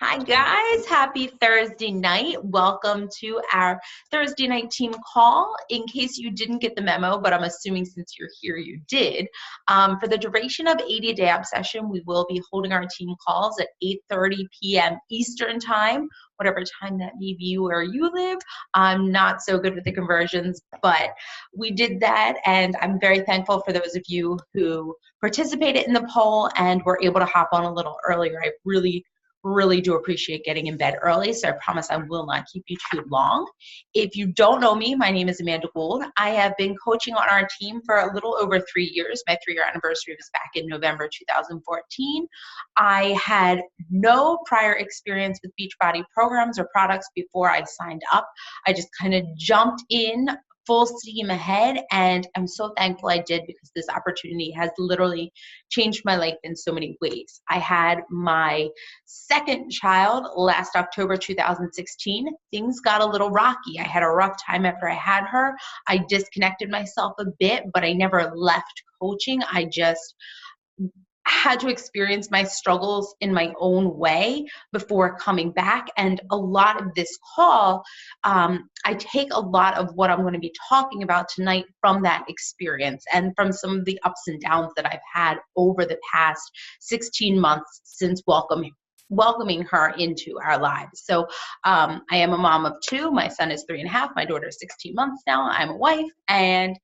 Hi guys, happy Thursday night. Welcome to our Thursday night team call. In case you didn't get the memo, but I'm assuming since you're here you did, for the duration of 80-day obsession, we will be holding our team calls at 8:30 p.m. Eastern time, whatever time that may be where you live. I'm not so good with the conversions, but we did that, and I'm very thankful for those of you who participated in the poll and were able to hop on a little earlier. I really do appreciate getting in bed early, so I promise I will not keep you too long. If you don't know me, my name is Amanda Gould. I have been coaching on our team for a little over 3 years. My 3-year anniversary was back in November 2014. I had no prior experience with Beachbody programs or products before I signed up. I just kind of jumped in full steam ahead, and I'm so thankful I did because this opportunity has literally changed my life in so many ways. I had my second child last October 2016. Things got a little rocky. I had a rough time after I had her. I disconnected myself a bit, but I never left coaching. I just had to experience my struggles in my own way before coming back. And a lot of this call, I take a lot of what I'm going to be talking about tonight from that experience and from some of the ups and downs that I've had over the past 16 months since welcoming her into our lives. So I am a mom of 2. My son is 3.5. My daughter is 16 months now. I'm a wife, and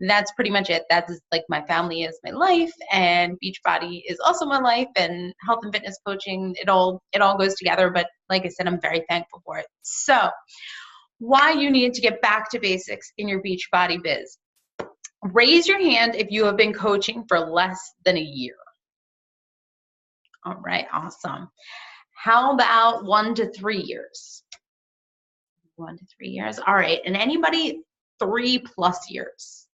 that's pretty much it. That's like my family is my life, and Beachbody is also my life, and health and fitness coaching, it all goes together. But like I said, I'm very thankful for it. So why you need to get back to basics in your Beachbody biz. Raise your hand if you have been coaching for less than a year. All right, awesome. How about 1 to 3 years? 1 to 3 years. All right, and anybody 3+ years?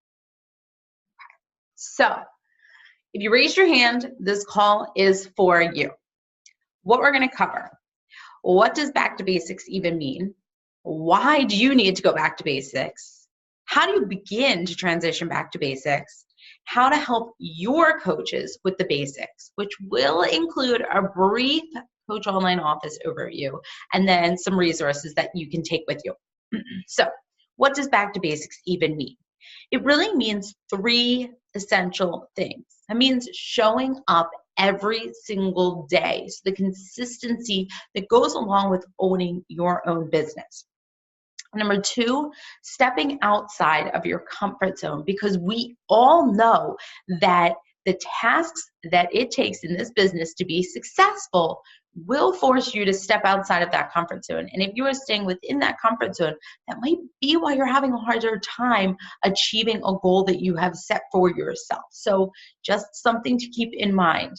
So if you raise your hand, this call is for you. What we're going to cover: what does back to basics even mean? Why do you need to go back to basics? How do you begin to transition back to basics? How to help your coaches with the basics, which will include a brief Coach Online Office overview and then some resources that you can take with you. So what does back to basics even mean? It really means 3 essential things. It means showing up every single day. So the consistency that goes along with owning your own business. Number 2, stepping outside of your comfort zone, because we all know that the tasks that it takes in this business to be successful will force you to step outside of that comfort zone. And if you are staying within that comfort zone, that might be why you're having a harder time achieving a goal that you have set for yourself. So just something to keep in mind.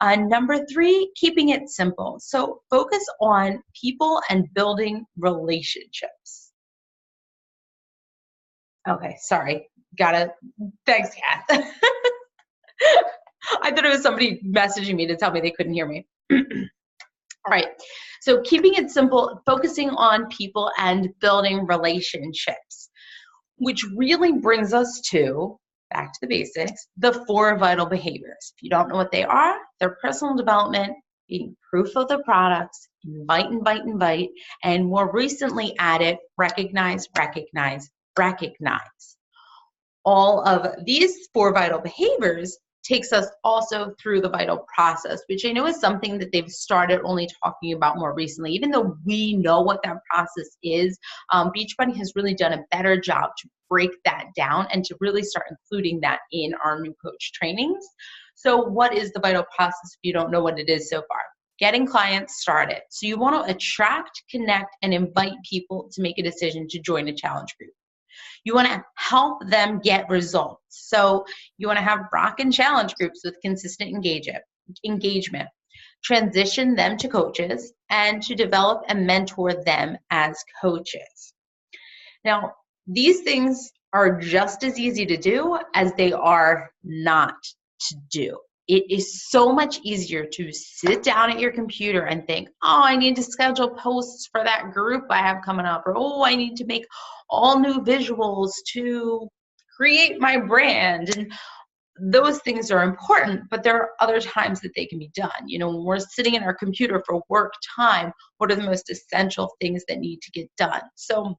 Number 3, keeping it simple. So focus on people and building relationships. Okay, sorry. Thanks, Kath. I thought it was somebody messaging me to tell me they couldn't hear me. All right, so keeping it simple, focusing on people and building relationships, which really brings us to, back to the basics, the 4 vital behaviors. If you don't know what they are, they're personal development, being proof of the products, invite, and more recently added, recognize. All of these 4 vital behaviors takes us also through the vital process, which I know is something that they've started only talking about more recently. Even though we know what that process is, Beachbody has really done a better job to break that down and to really start including that in our new coach trainings. So what is the vital process if you don't know what it is so far? Getting clients started. So you want to attract, connect, and invite people to make a decision to join a challenge group. You want to help them get results. So you want to have rock and challenge groups with consistent engagement, transition them to coaches, and to develop and mentor them as coaches. Now, these things are just as easy to do as they are not to do. It is so much easier to sit down at your computer and think, oh, I need to schedule posts for that group I have coming up, or oh, I need to make all new visuals to create my brand. And those things are important, but there are other times that they can be done. When we're sitting in our computer for work time, what are the most essential things that need to get done? So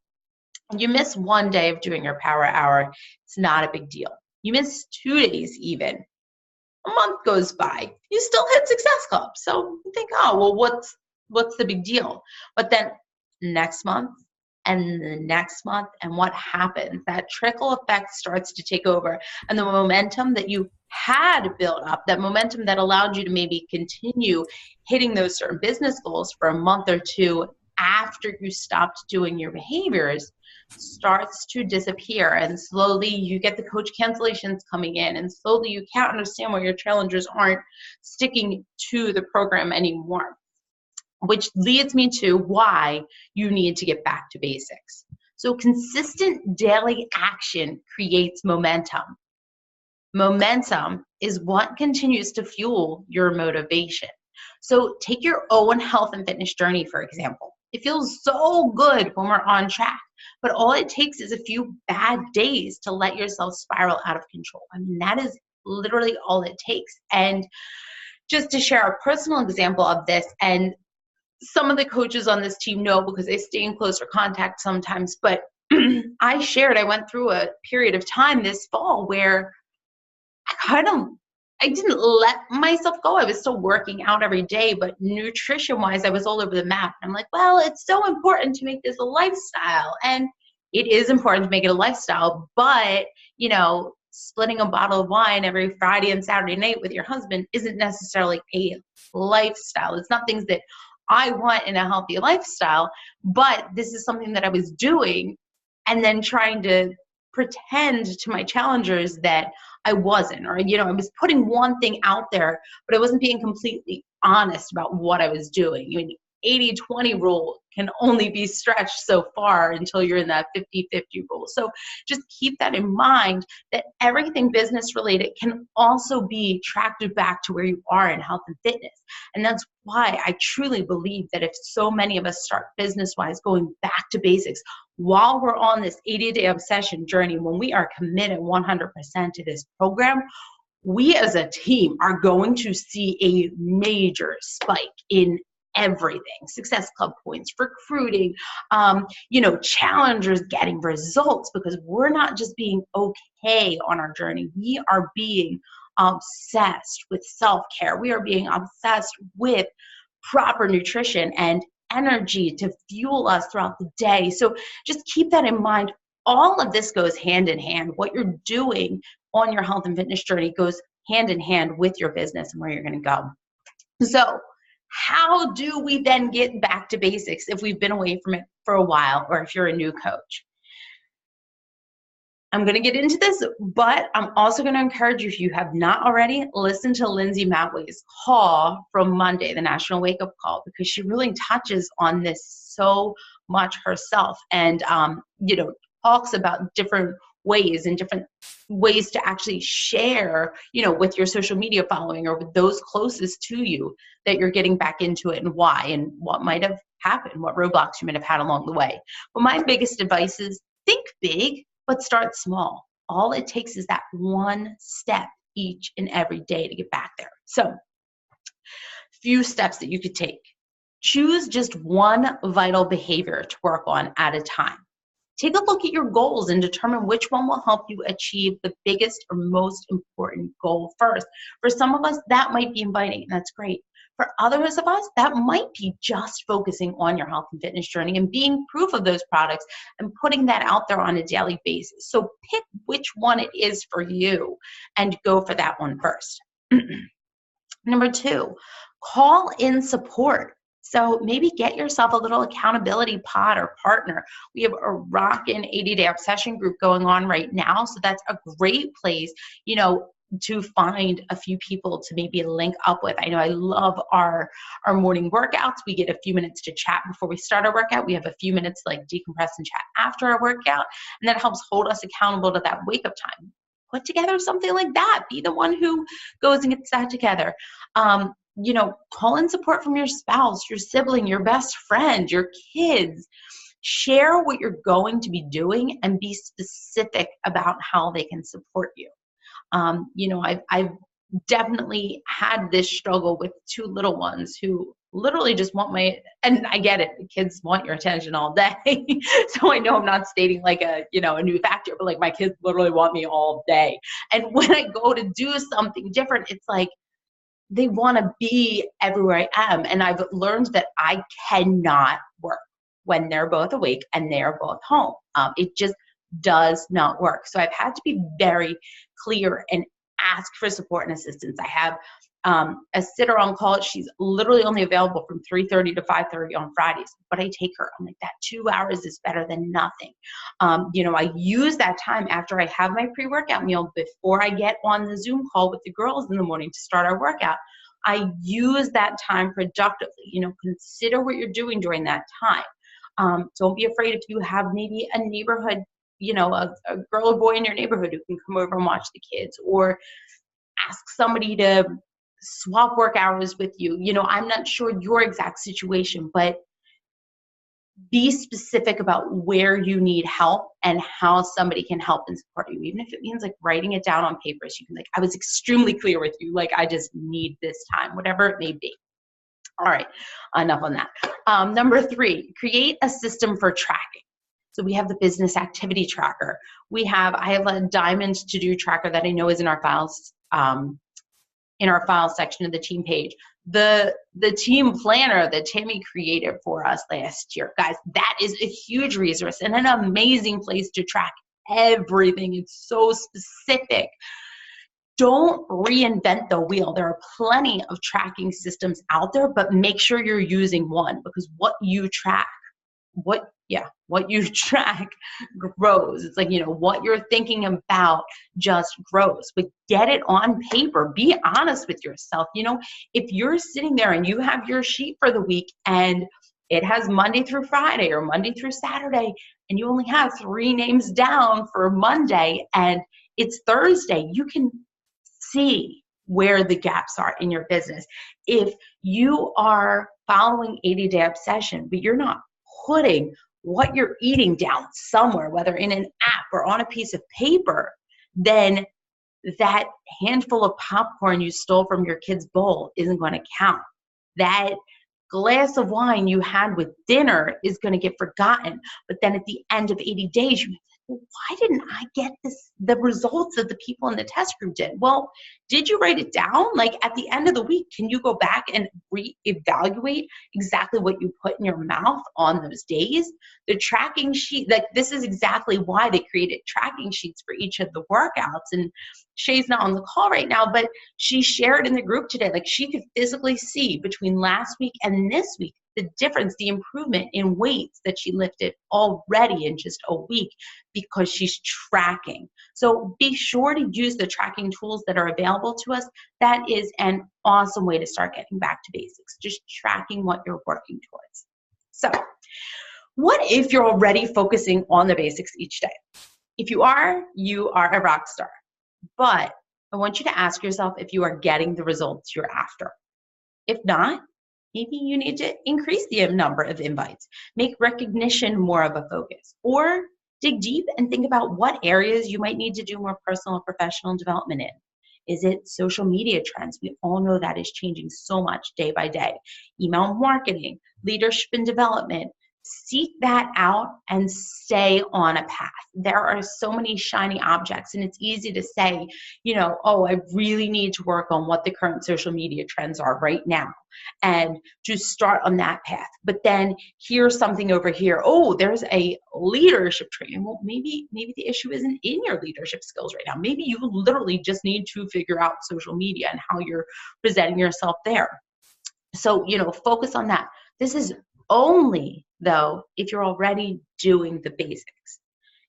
you miss one day of doing your power hour, it's not a big deal. You miss 2 days even, a month goes by, you still hit Success Club. So you think, oh, well, what's the big deal? But then next month and the next month, and what happens? That trickle effect starts to take over, and the momentum that you had built up, that momentum that allowed you to maybe continue hitting those certain business goals for a month or two after you stopped doing your behaviors, starts to disappear. And slowly you get the coach cancellations coming in, and slowly you can't understand why your challengers aren't sticking to the program anymore, which leads me to why you need to get back to basics. So consistent daily action creates momentum. Momentum is what continues to fuel your motivation. So take your own health and fitness journey, for example. It feels so good when we're on track, but all it takes is a few bad days to let yourself spiral out of control. I mean, that is literally all it takes. And just to share a personal example of this, and some of the coaches on this team know because they stay in closer contact sometimes, but I went through a period of time this fall where I didn't let myself go. I was still working out every day, but nutrition-wise, I was all over the map. I'm like, well, it's so important to make this a lifestyle. And it is important to make it a lifestyle, but, splitting a bottle of wine every Friday and Saturday night with your husband isn't necessarily a lifestyle. It's not things that I want in a healthy lifestyle, but this is something that I was doing and then trying to pretend to my challengers that I wasn't, or, I was putting one thing out there, but I wasn't being completely honest about what I was doing. 80-20 rule can only be stretched so far until you're in that 50-50 rule. So just keep that in mind, that everything business related can also be tracked back to where you are in health and fitness. And that's why I truly believe that if so many of us start business-wise going back to basics while we're on this 80-day obsession journey, when we are committed 100% to this program, we as a team are going to see a major spike in everything. Success Club points, recruiting, challengers getting results, because we're not just being okay on our journey. We are being obsessed with self-care. We are being obsessed with proper nutrition and energy to fuel us throughout the day. So just keep that in mind. All of this goes hand in hand. What you're doing on your health and fitness journey goes hand in hand with your business and where you're going to go. So how do we then get back to basics if we've been away from it for a while, or if you're a new coach? I'm going to get into this, but I'm also going to encourage you, if you have not already, listen to Lindsay Matway's call from Monday, the National Wake Up Call, because she really touches on this so much herself, and talks about different ways to actually share, with your social media following or with those closest to you, that you're getting back into it and why, and what might have happened, what roadblocks you might have had along the way. But my biggest advice is think big, but start small. All it takes is that one step each and every day to get back there. So, few steps that you could take. Choose just one vital behavior to work on at a time. Take a look at your goals and determine which one will help you achieve the biggest or most important goal first. For some of us, that might be inviting, and that's great. For others of us, that might be just focusing on your health and fitness journey and being proof of those products and putting that out there on a daily basis. So pick which one it is for you and go for that one first. Number 2, call in support. So maybe get yourself a little accountability pod or partner. We have a rockin' 80-day obsession group going on right now. So that's a great place, to find a few people to maybe link up with. I know I love our morning workouts. We get a few minutes to chat before we start our workout. We have a few minutes to decompress and chat after our workout. And that helps hold us accountable to that wake up time. Put together something like that. Be the one who goes and gets that together. Call in support from your spouse, your sibling, your best friend, your kids. Share what you're going to be doing and be specific about how they can support you. You know, I've definitely had this struggle with two little ones who literally just want and I get it, the kids want your attention all day. So I know I'm not stating like a, you know, a new factor, but like my kids literally want me all day. And when I go to do something different, it's like they want to be everywhere I am. And I've learned that I cannot work when they're both awake and they're both home. It just does not work. So I've had to be very clear and ask for support and assistance. I have a sitter on call. She's literally only available from 3:30 to 5:30 on Fridays, but I take her. I'm like, that 2 hours is better than nothing. You know, I use that time after I have my pre-workout meal before I get on the Zoom call with the girls in the morning to start our workout. I use that time productively. You know, consider what you're doing during that time. Don't be afraid if you have maybe a neighborhood, you know, a girl or boy in your neighborhood who can come over and watch the kids, or ask somebody to swap work hours with you. You know, I'm not sure your exact situation, but be specific about where you need help and how somebody can help and support you, even if it means like writing it down on paper. So you can like, I was extremely clear with you, like I just need this time, whatever it may be. All right, enough on that. Number 3, create a system for tracking. So we have the business activity tracker. I have a diamond to do tracker that I know is in our files, in our files section of the team page. The team planner that Tammy created for us last year, guys, that is a huge resource and an amazing place to track everything. It's so specific. Don't reinvent the wheel. There are plenty of tracking systems out there, but make sure you're using one, because what you track grows. It's like, you know, what you're thinking about just grows. But get it on paper. Be honest with yourself. You know, if you're sitting there and you have your sheet for the week and it has Monday through Friday or Monday through Saturday, and you only have 3 names down for Monday and it's Thursday, you can see where the gaps are in your business. If you are following 80-day obsession, but you're not putting what you're eating down somewhere, whether in an app or on a piece of paper, then that handful of popcorn you stole from your kid's bowl isn't going to count. That glass of wine you had with dinner is going to get forgotten. But then at the end of 80 days, you why didn't I get the results that the people in the test group did? Well, did you write it down? Like at the end of the week, can you go back and reevaluate exactly what you put in your mouth on those days? The tracking sheet, like this is exactly why they created tracking sheets for each of the workouts. And Shay's not on the call right now, but she shared in the group today, like she could physically see between last week and this week, the difference, the improvement in weights that she lifted already in just a week because she's tracking. So be sure to use the tracking tools that are available to us. That is an awesome way to start getting back to basics, just tracking what you're working towards. So what if you're already focusing on the basics each day? If you are a rock star. But I want you to ask yourself if you are getting the results you're after. If not, maybe you need to increase the number of invites, make recognition more of a focus, or dig deep and think about what areas you might need to do more personal and professional development in. Is it social media trends? We all know that is changing so much day by day. Email marketing, leadership and development. Seek that out and stay on a path. There are so many shiny objects, and it's easy to say, you know, oh, I really need to work on what the current social media trends are right now and to start on that path. But then here's something over here. Oh, there's a leadership training. Well, maybe the issue isn't in your leadership skills right now. Maybe you literally just need to figure out social media and how you're presenting yourself there. So, you know, focus on that. This is only, though, if you're already doing the basics.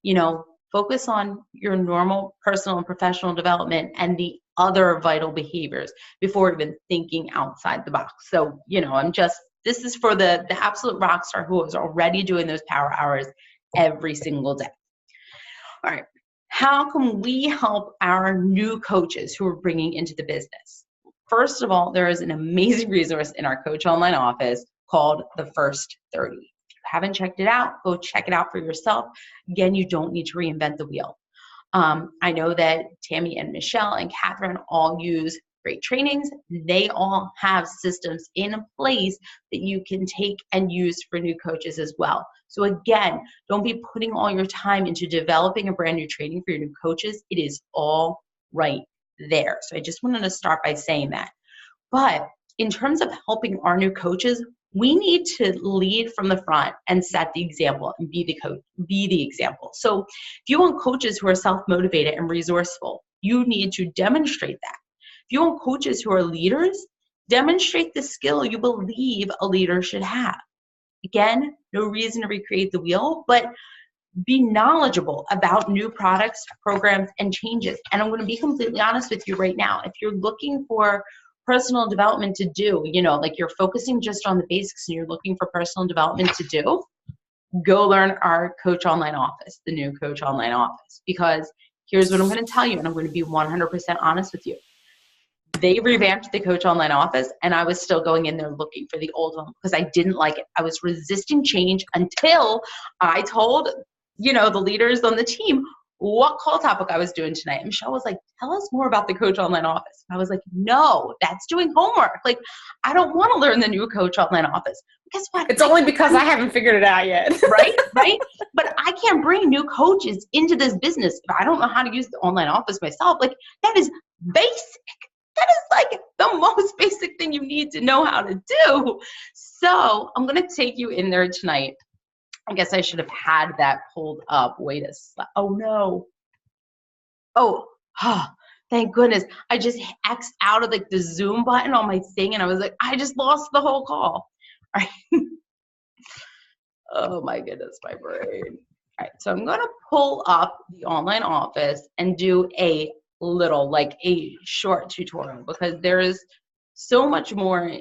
You know, focus on your normal personal and professional development and the other vital behaviors before even thinking outside the box. So, you know, this is for the absolute rock star who is already doing those power hours every single day. All right. How can we help our new coaches who are bringing into the business? First of all, there is an amazing resource in our Coach Online office called The First 30. If you haven't checked it out, go check it out for yourself. Again, you don't need to reinvent the wheel. I know that Tammy and Michelle and Catherine all use great trainings. They all have systems in place that you can take and use for new coaches as well. So again, don't be putting all your time into developing a brand new training for your new coaches. It is all right there. So I just wanted to start by saying that. But in terms of helping our new coaches, we need to lead from the front and set the example and be the coach, be the example. So if you want coaches who are self-motivated and resourceful, you need to demonstrate that. If you want coaches who are leaders, demonstrate the skill you believe a leader should have. Again, no reason to recreate the wheel, but be knowledgeable about new products, programs, and changes. And I'm going to be completely honest with you right now. If you're looking for personal development to do, like you're focusing just on the basics and you're looking for personal development to do, go learn our Coach Online Office, the new Coach Online Office. Because here's what I'm going to tell you, and I'm going to be 100% honest with you. They revamped the Coach Online Office, and I was still going in there looking for the old one because I didn't like it. I was resisting change until I told, the leaders on the team what call topic I was doing tonight. And Michelle was like, tell us more about the Coach Online Office. And I was like, no, that's doing homework. Like, I don't want to learn the new Coach Online Office. Guess what? It's only because I haven't figured it out yet. Right? But I can't bring new coaches into this business if I don't know how to use the online office myself. Like, that is basic. That is like the most basic thing you need to know how to do. So I'm going to take you in there tonight. I guess I should have had that pulled up. Wait a second. Oh, no. Oh, thank goodness. I just X'd out of the Zoom button on my thing, and I was like, I just lost the whole call. All right. Oh, my goodness, my brain. All right, so I'm going to pull up the online office and do a short tutorial because there is so much more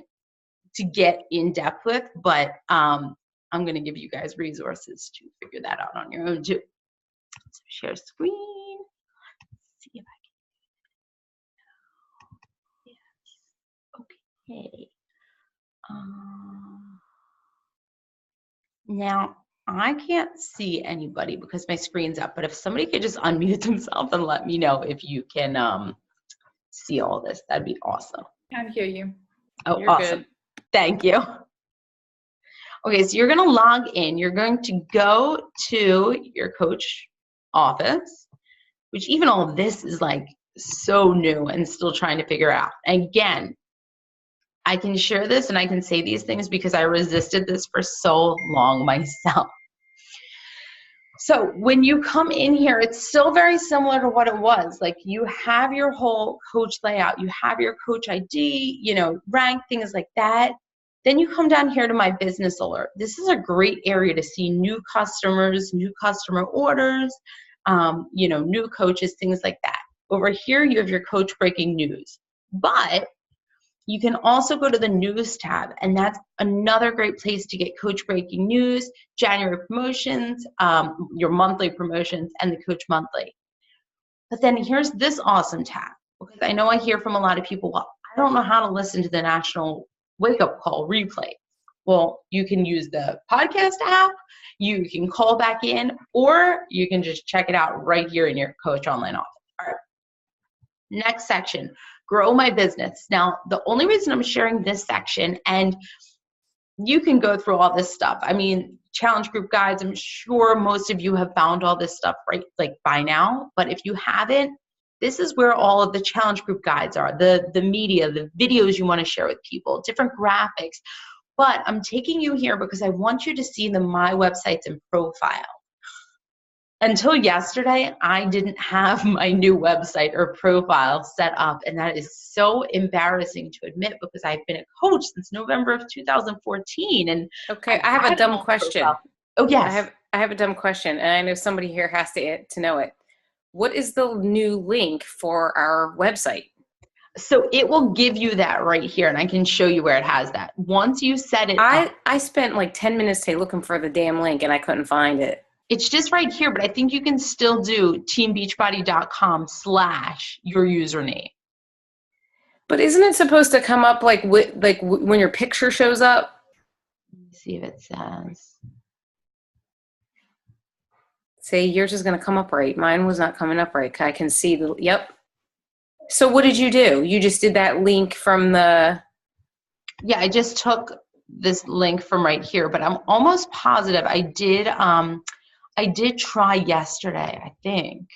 to get in depth with, but I'm going to give you guys resources to figure that out on your own too. So share screen. Let's see if I can. Yes. Okay. Now I can't see anybody because my screen's up, but if somebody could just unmute themselves and let me know if you can see all this, that'd be awesome. I can hear you. Oh, You're awesome. Good. Thank you. Okay, so you're going to log in. You're going to go to your coach office, which even all of this is like so new and still trying to figure out. Again, I can share this and I can say these things because I resisted this for so long myself. So when you come in here, it's still very similar to what it was. Like you have your whole coach layout, you have your coach ID, rank, things like that. Then you come down here to my business alert. This is a great area to see new customers, new customer orders, new coaches, things like that. Over here, you have your coach breaking news. But you can also go to the news tab, and that's another great place to get coach breaking news, January promotions, your monthly promotions, and the coach monthly. But then here's this awesome tab, because I know I hear from a lot of people, well, I don't know how to listen to the national wake up call replay. Well, you can use the podcast app, you can call back in, or you can just check it out right here in your Coach Online office. All right. Next section, grow my business. Now, the only reason I'm sharing this section, and you can go through all this stuff. I mean, challenge group guides, I'm sure most of you have found all this stuff right like by now, but if you haven't, this is where all of the challenge group guides are, the media, the videos you want to share with people, different graphics. But I'm taking you here because I want you to see my websites and profile. Until yesterday, I didn't have my new website or profile set up, and that is so embarrassing to admit because I've been a coach since November of 2014. And okay, I have a dumb question. Profile. Oh yes, I have a dumb question, and I know somebody here has to know it. What is the new link for our website? So it will give you that right here, and I can show you where it has that. Once you set it up. I spent like 10 minutes today looking for the damn link, and I couldn't find it. It's just right here, but I think you can still do teambeachbody.com/your username. But isn't it supposed to come up like when your picture shows up? Let me see if it says. See, yours is going to come up right. Mine was not coming up right. I can see the, yep. So what did you do? You just did that link from the. Yeah, I just took this link from right here, but I'm almost positive I did try yesterday, I think.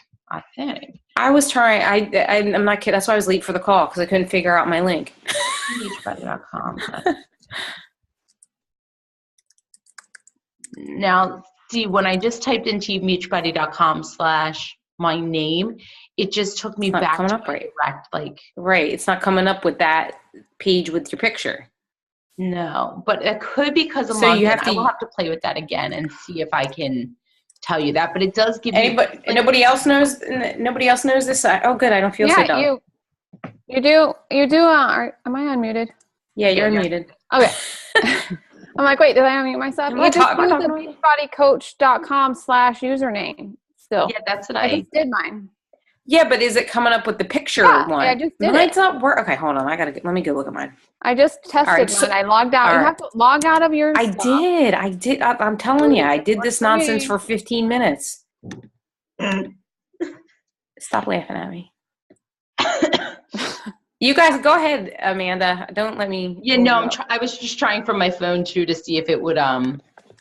I was trying, I'm not kidding. That's why I was late for the call, because I couldn't figure out my link. Beachbody.com. Now, see, when I just typed in beachbody.com/my name, it just took me It's not back coming to up my right. direct, like. Right. It's not coming up with that page with your picture. No, but it could be because of So you login. have I will to. have to play with that again and see if I can tell you that. But it does give you. Anybody? Like, Nobody else knows. Nobody else knows this. Oh, good. I don't feel so Yeah, dumb. you do. Am I unmuted? Yeah, you're yeah, unmuted. Okay. I'm like, wait, did I unmute myself? Am You I just talking- use the am I talking beachbodycoach.com/username still. yeah, that's what I just did mine. Yeah, but is it coming up with the picture Yeah, one? I just did Mine's it. not work. Okay, hold on. Let me go look at mine. I just tested All right, so- mine. I logged out. all You right. have to log out of your I stuff. did. I'm telling you, I did this for me. nonsense for 15 minutes. Stop laughing at me. You guys go ahead, Amanda. Don't let me. Yeah, no, I was just trying from my phone too to see if it would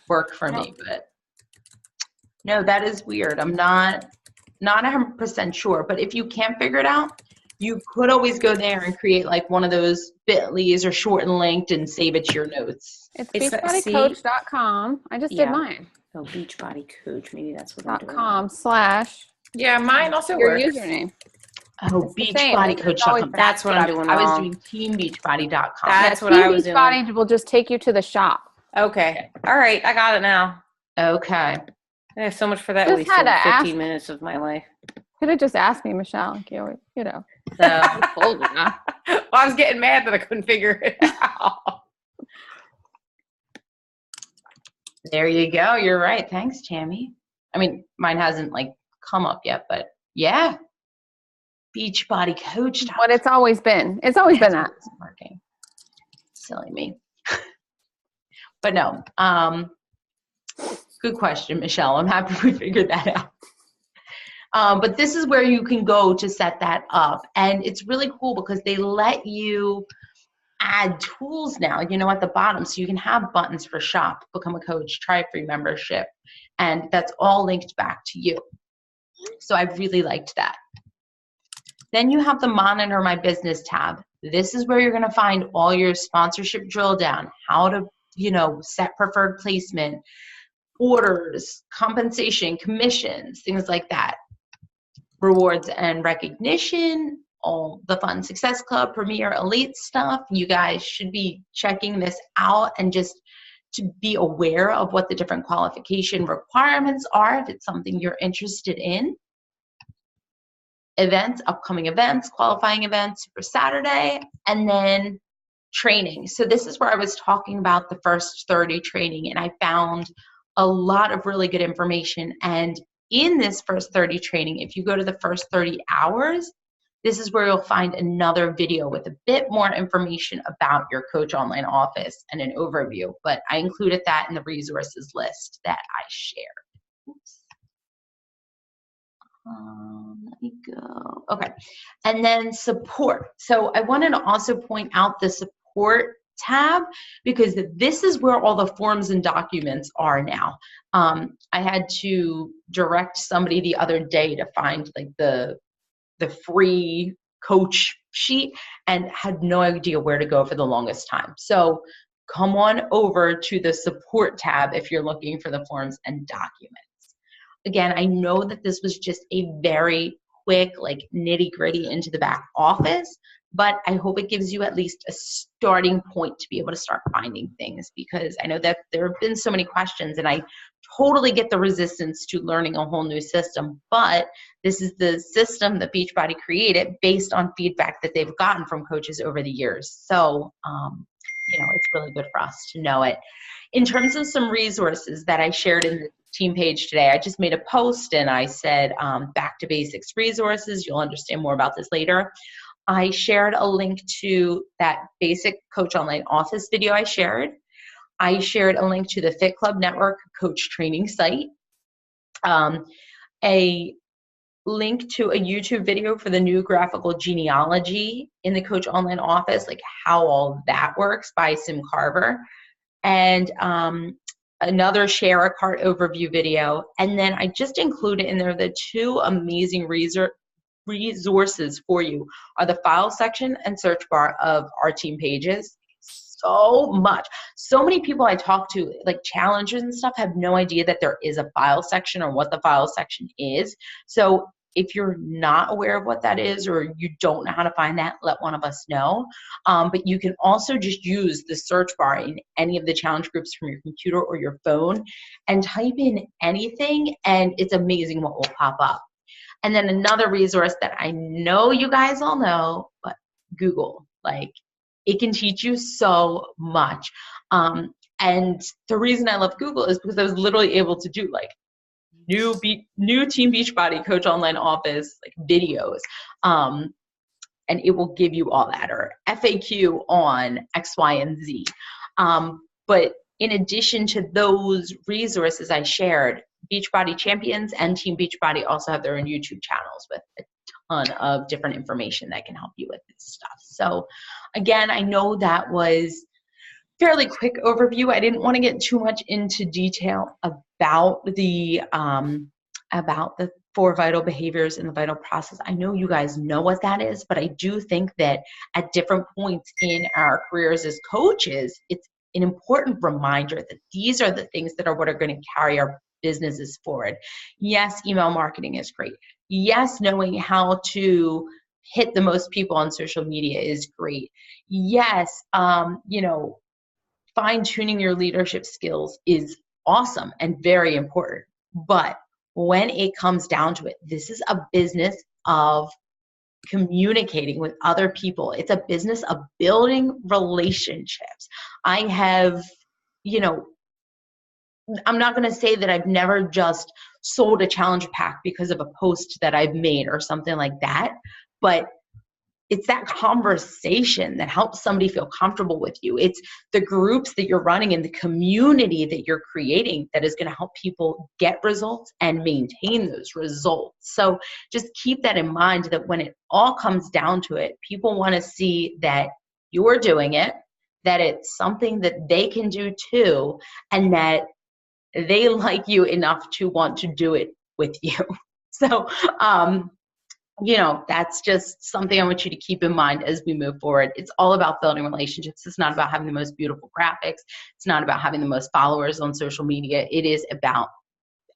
work for me, but no, that is weird. I'm not 100% sure, but if you can't figure it out, you could always go there and create like one of those bit.lys or shorten linked and save it to your notes. It's beachbodycoach.com. beachbodycoach.com. I just did mine. Oh, Beachbody Coach. Maybe that's what I'm doing. .com/ Yeah, mine also your works. username. Oh, beachbodycoach.com. That's what I'm doing I was wrong. doing teambeachbody.com. That's what I was doing. Beachbody will just take you to the shop. Okay. All right. I got it now. Okay. I have so much for that. Just Wasted had to 15 minutes of my life. Could have just asked me, Michelle. Like you know. So, I told you. Huh? well, I was getting mad that I couldn't figure it out. There you go. You're right. Thanks, Tammy. I mean, mine hasn't like come up yet, but yeah. Beachbodycoach.com. What it's always been. It's always been that. It's working. Silly me. But no. Good question, Michelle. I'm happy we figured that out. But this is where you can go to set that up. And it's really cool because they let you add tools now, at the bottom. So you can have buttons for shop, become a coach, try a free membership. And that's all linked back to you. So I really liked that. Then you have the Monitor My Business tab. This is where you're going to find all your sponsorship drill down, how to, set preferred placement, orders, compensation, commissions, things like that. Rewards and recognition, all the Fun Success Club, Premier Elite stuff. You guys should be checking this out and just to be aware of what the different qualification requirements are if it's something you're interested in. Events, upcoming events, qualifying events for Saturday, and then training. So this is where I was talking about the first 30 training, and I found a lot of really good information. And in this first 30 training, if you go to the first 30 hours, this is where you'll find another video with a bit more information about your Coach Online office and an overview. But I included that in the resources list that I shared. Oops. Let me go. Okay. And then support. So I wanted to also point out the support tab because this is where all the forms and documents are now. I had to direct somebody the other day to find like the free coach sheet and had no idea where to go for the longest time. So come on over to the support tab if you're looking for the forms and documents. Again, I know that this was just a very quick, like nitty-gritty into the back office, but I hope it gives you at least a starting point to be able to start finding things, because I know that there have been so many questions and I totally get the resistance to learning a whole new system, but this is the system that Beachbody created based on feedback that they've gotten from coaches over the years. So, it's really good for us to know it. In terms of some resources that I shared in the team page today, I just made a post and I said back to basics resources. You'll understand more about this later. I shared a link to that basic Coach Online Office video I shared. I shared a link to the Fit Club Network coach training site. A link to a YouTube video for the new graphical genealogy in the Coach Online Office, like how all that works by Sim Carver, and another share a cart overview video. And then I just included in there the two amazing resources for you are the file section and search bar of our team pages. So many people I talk to, like challengers and stuff, have no idea that there is a file section or what the file section is. So if you're not aware of what that is, or you don't know how to find that, let one of us know. But you can also just use the search bar in any of the challenge groups from your computer or your phone and type in anything, and it's amazing what will pop up. And then another resource that I know you guys all know, but Google, like, it can teach you so much. And the reason I love Google is because I was literally able to do like new Team Beachbody Coach Online Office like videos. And it will give you all that, or FAQ on X, Y, and Z. But in addition to those resources I shared, Beachbody Champions and Team Beachbody also have their own YouTube channels with a ton of different information that can help you with this stuff. So again, I know that was fairly quick overview. I didn't want to get too much into detail about the 4 vital behaviors in the vital process. I know you guys know what that is, but I do think that at different points in our careers as coaches, it's an important reminder that these are the things that are what are going to carry our businesses forward. Yes, email marketing is great. Yes, knowing how to hit the most people on social media is great. Yes, fine-tuning your leadership skills is awesome and very important. But when it comes down to it, this is a business of communicating with other people. It's a business of building relationships. I have, I'm not going to say that I've never just sold a challenge pack because of a post that I've made or something like that, but it's that conversation that helps somebody feel comfortable with you. It's the groups that you're running and the community that you're creating that is going to help people get results and maintain those results. So just keep that in mind, that when it all comes down to it, people want to see that you're doing it, that it's something that they can do too, and that they like you enough to want to do it with you. So, that's just something I want you to keep in mind as we move forward. It's all about building relationships. It's not about having the most beautiful graphics. It's not about having the most followers on social media. It is about,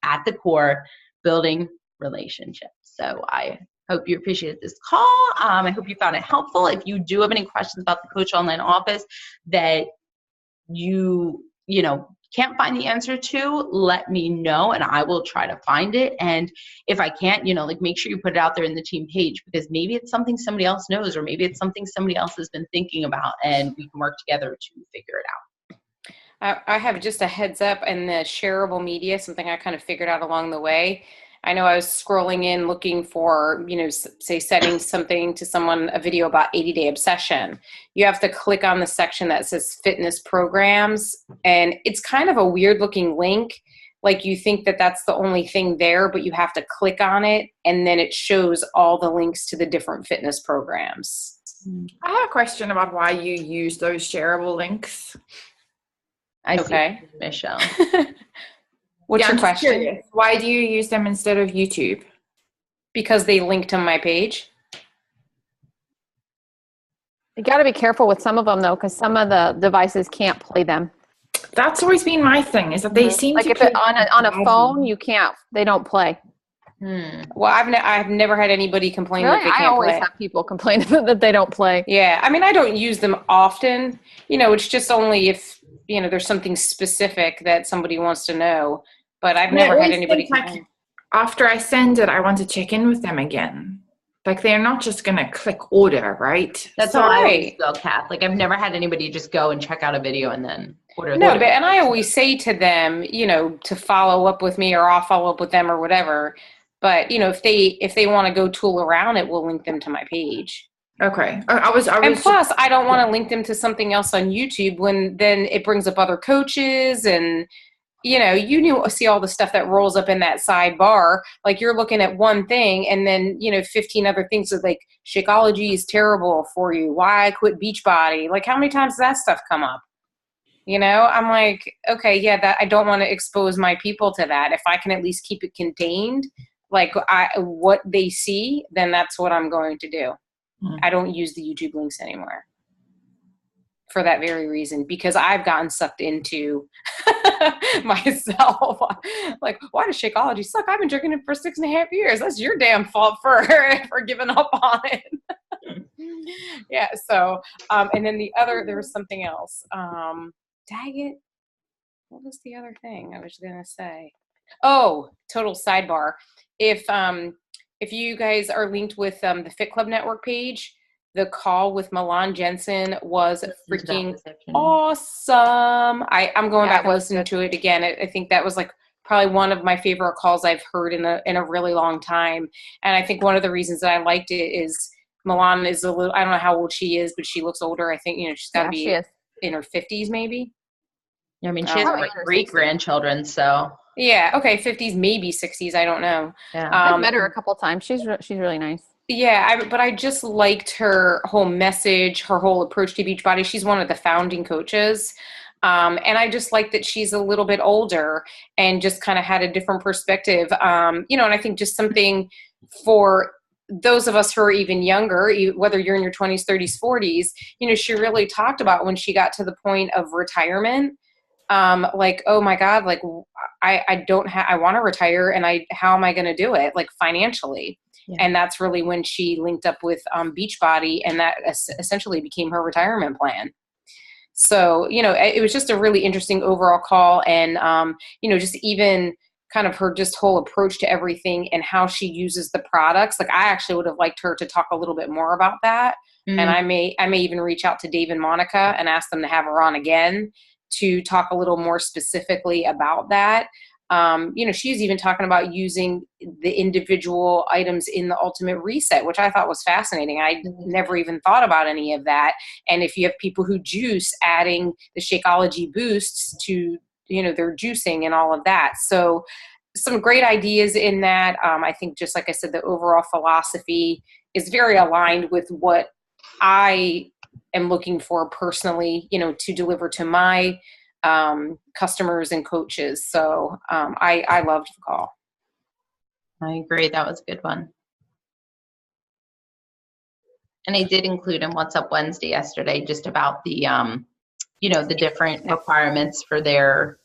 at the core, building relationships. So I hope you appreciated this call. I hope you found it helpful. If you do have any questions about the Coach Online Office that you can't find the answer to, let me know and I will try to find it. And if I can't, make sure you put it out there in the team page, because maybe it's something somebody else knows, or maybe it's something somebody else has been thinking about, and we can work together to figure it out. I have just a heads up, and the shareable media, something I kind of figured out along the way. I know I was scrolling in looking for, say sending something to someone, a video about 80-day obsession. You have to click on the section that says fitness programs, and it's kind of a weird looking link. Like, you think that that's the only thing there, but you have to click on it, and then it shows all the links to the different fitness programs. I have a question about why you use those shareable links. Okay. Michelle. What's your question? Curious. Why do you use them instead of YouTube? Because they link to my page. You got to be careful with some of them, though, because some of the devices can't play them. That's always been my thing, is that they seem like to if it, on a phone, you can't. They don't play. Well, I've never had anybody complain that they can't play. I always have people complain that they don't play. Yeah, I don't use them often. It's just only if there's something specific that somebody wants to know. But I've never had anybody complain. After I send it, I want to check in with them again. Like, they're not just going to click order, right? That's how I always go, Kath. Like, I've never had anybody just go and check out a video and then order. No, but and I always say to them, to follow up with me, or I'll follow up with them or whatever. But, if they want to go tool around it, we'll link them to my page. Okay. I was and plus, I don't want to link them to something else on YouTube when then it brings up other coaches, and you see all the stuff that rolls up in that sidebar. Like you're looking at one thing and then, 15 other things of like Shakeology is terrible for you. Why I quit Beachbody? Like how many times does that stuff come up? I'm like, okay, yeah, that I don't want to expose my people to that. If I can at least keep it contained, like what they see, then that's what I'm going to do. I don't use the YouTube links anymore for that very reason, because I've gotten sucked into myself. Like, why does Shakeology suck? I've been drinking it for 6.5 years. That's your damn fault for giving up on it. Yeah. So, and then there was something else. Dag it. What was the other thing I was going to say? Oh, total sidebar. If you guys are linked with the Fit Club Network page, the call with Milan Jensen was freaking awesome. I'm going back and listening to it again. I think that was like probably one of my favorite calls I've heard in a really long time. And I think one of the reasons that I liked it is Milan is I don't know how old she is, but she looks older. I think, she's got to be in her 50s maybe. Yeah, I mean, she has great grandchildren, so. Yeah, okay, 50s, maybe 60s, I don't know. Yeah. I've met her a couple times. She's really nice. Yeah, but I just liked her whole message, her whole approach to Beachbody. She's one of the founding coaches. And I just like that she's a little bit older and just kind of had a different perspective. And I think just something for those of us who are even younger, whether you're in your 20s, 30s, 40s, she really talked about when she got to the point of retirement. Like, oh my God, like I want to retire and how am I going to do it? Like financially. Yeah. And that's really when she linked up with Beachbody, and that essentially became her retirement plan. So, it was just a really interesting overall call, and, just even kind of her just whole approach to everything and how she uses the products. Like I actually would have liked her to talk a little bit more about that. Mm-hmm. And I may even reach out to Dave and Monica and ask them to have her on again to talk a little more specifically about that. She's even talking about using the individual items in the Ultimate Reset, which I thought was fascinating. I never even thought about any of that. And if you have people who juice, adding the Shakeology boosts to, their juicing and all of that. So some great ideas in that. I think just like I said, the overall philosophy is very aligned with what I am looking for personally, to deliver to my customers and coaches. So I loved the call. I agree. That was a good one. And I did include in What's Up Wednesday yesterday just about the, the different requirements for their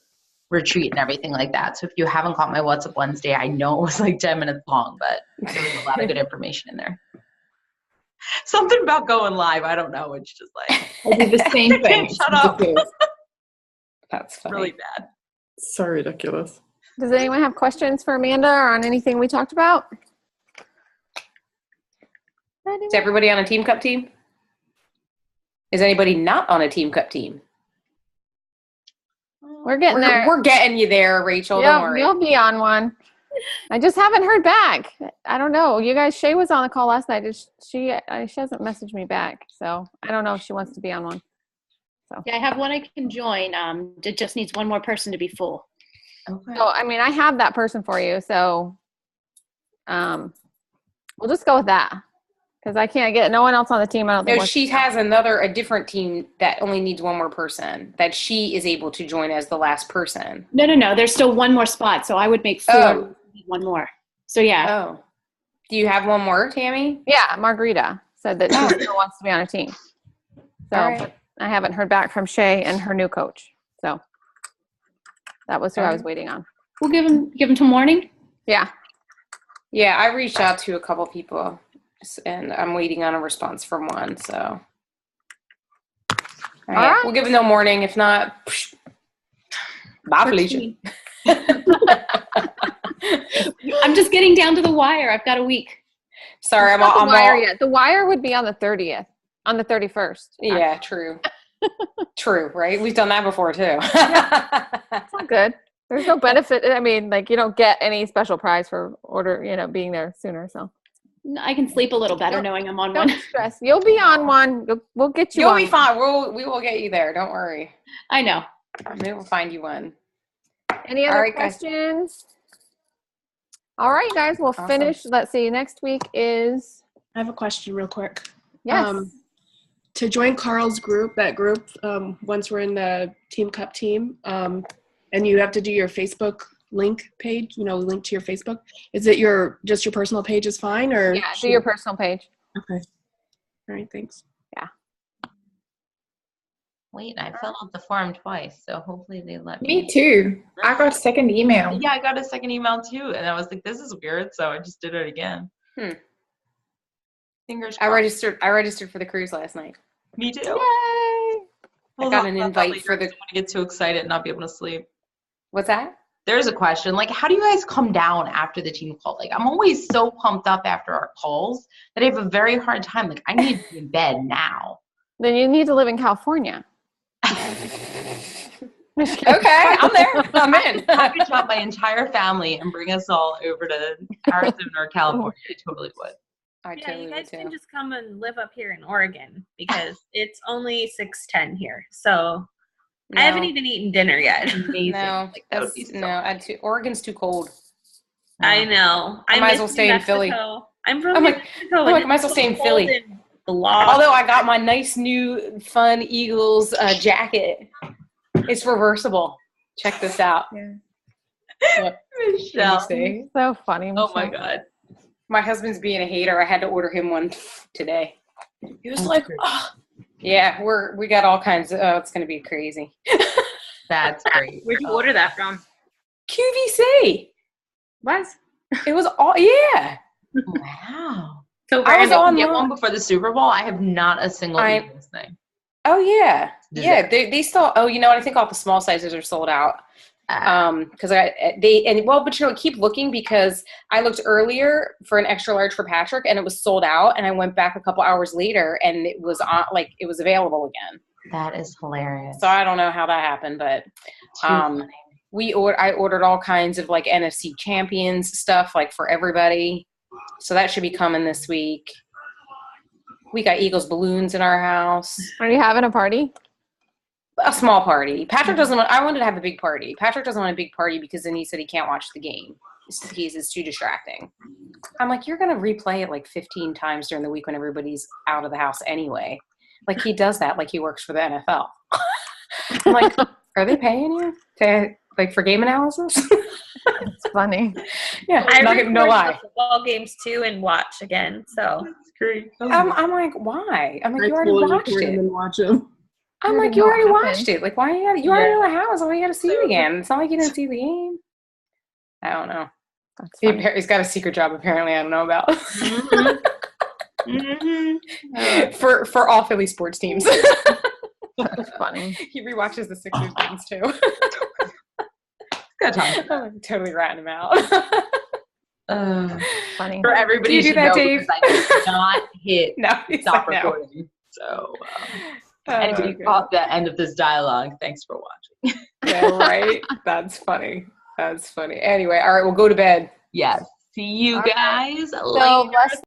retreat and everything like that. So if you haven't caught my What's Up Wednesday, I know it was like 10 minutes long, but there was a lot of good information in there. Something about going live. I don't know. It's just like I do the same thing. Shut up. That's funny. Really bad. So ridiculous. Does anyone have questions for Amanda or on anything we talked about? Is everybody on a Team Cup team? Is anybody not on a Team Cup team? We're getting there. We're getting you there, Rachel. Don't worry. You'll be on one. I just haven't heard back. I don't know. You guys, Shay was on the call last night. She hasn't messaged me back, so I don't know if she wants to be on one. So yeah, I have one I can join. It just needs one more person to be full. Okay. So I mean, I have that person for you. So, we'll just go with that because I can't get no one else on the team. I don't think. No, she has a different team that only needs one more person that she is able to join as the last person. No. There's still one more spot, so I would make 4. Oh. One more. So yeah. Oh, do you have one more, Tammy? Yeah, Margarita said that she still wants to be on a team. So right. I haven't heard back from Shay and her new coach. So that was who I was waiting on. We'll give them till morning. Yeah. Yeah, I reached out to a couple people, and I'm waiting on a response from one. So, all right. We'll give them till morning. If not, bye, Felicia. I'm just getting down to the wire. I've got a week. Sorry, I'm the wire yet. The wire would be on the 30th, on the 31st. Yeah, true. True, right? We've done that before too. Yeah. It's all good. There's no benefit. I mean, like you don't get any special prize for being there sooner. So I can sleep a little better knowing I'm on one. Don't stress. You'll be on one. We'll get you. You'll be fine. We will get you there. Don't worry. I know. Maybe we'll find you one. Any All other right, guys. questions? All right, guys, we'll Awesome. finish. Let's see. Next week is I have a question real quick. yes. To join Carl's group, once we're in the Team Cup team, and you have to do your Facebook link page, link to your Facebook. Is it just your personal page is fine, or? Yeah, do your personal page. Okay. All right, thanks. Wait, I filled out the form twice, so hopefully they let Me too. I got a second email. Yeah, I got a second email too, and I was like, this is weird, so I just did it again. Fingers I crossed. registered for the cruise last night. Me too. Yay! We'll got talk an about that invite later. for the- I don't want to get too excited and not be able to sleep. What's that? There's a question, like, how do you guys come down after the team call? Like, I'm always so pumped up after our calls that I have a very hard time. Like, I need to be in bed now. Then you need to live in California. Okay, I'm there. I'm in. I could drop my entire family and bring us all over to Arizona or California. I totally would. I Yeah, totally you would guys can too. just come and live up here in Oregon because it's only 6:10 here. So I haven't No. even eaten dinner yet. Amazing. No, Like, that would be so Oregon's too cold. I know. I might as miss well New stay in Philly. Mexico. I'm from I'm New like- Mexico. I'm and like, I might as well it's stay in so Philly. cold and blah. Although I got my nice new fun Eagles jacket. It's reversible. Check this out. What can you Michelle. say? So funny. Oh my Michelle. God. My husband's being a hater. I had to order him one today. He was That's like, great. oh. Yeah, we got all kinds of, it's going to be crazy. That's great. Where'd you order that from? QVC. What? It was all, yeah. Wow. So I was I on get online. one before the Super Bowl. I have not a single Eagles thing. Oh, yeah. Does Yeah, it- they still, oh, you know what? I think all the small sizes are sold out. Because but you know, keep looking because I looked earlier for an extra large for Patrick and it was sold out, and I went back a couple hours later and it was on, like, it was available again. That is hilarious. So I don't know how that happened, but Too funny. I ordered all kinds of like NFC Champions stuff, like for everybody. So that should be coming this week. We got Eagles balloons in our house. Are you having a party? A small party. Patrick doesn't want, I wanted to have a big party. Patrick doesn't want a big party because then he said he can't watch the game. It's too distracting. I'm like, you're going to replay it like 15 times during the week when everybody's out of the house anyway. Like, he does that like he works for the NFL. I'm like, are they paying you to, like, for game analysis? It's funny. Yeah, I no record lie. the football games too and watch again. So That's great. I'm like, why? I'm like, you already totally watched record them it. and watch them. I'm like, you already watched it. Like, why you already know the house? Why you got to see it again? It's not like you didn't see the game. I don't know. That's funny. He's got a secret job apparently. I don't know about Mhm. for all Philly sports teams. That's funny. He rewatches the Sixers games too. Good time. I'm totally ratting him out. Funny. For everybody Do you do should that, know, Dave? because I did not hit No, he's stop like, no. recording. So Oh, anybody God. caught the end of this dialogue, thanks for watching. Yeah, right. That's funny. That's funny. Anyway, all right, we'll go to bed. Yes. See you All right. guys So later. bless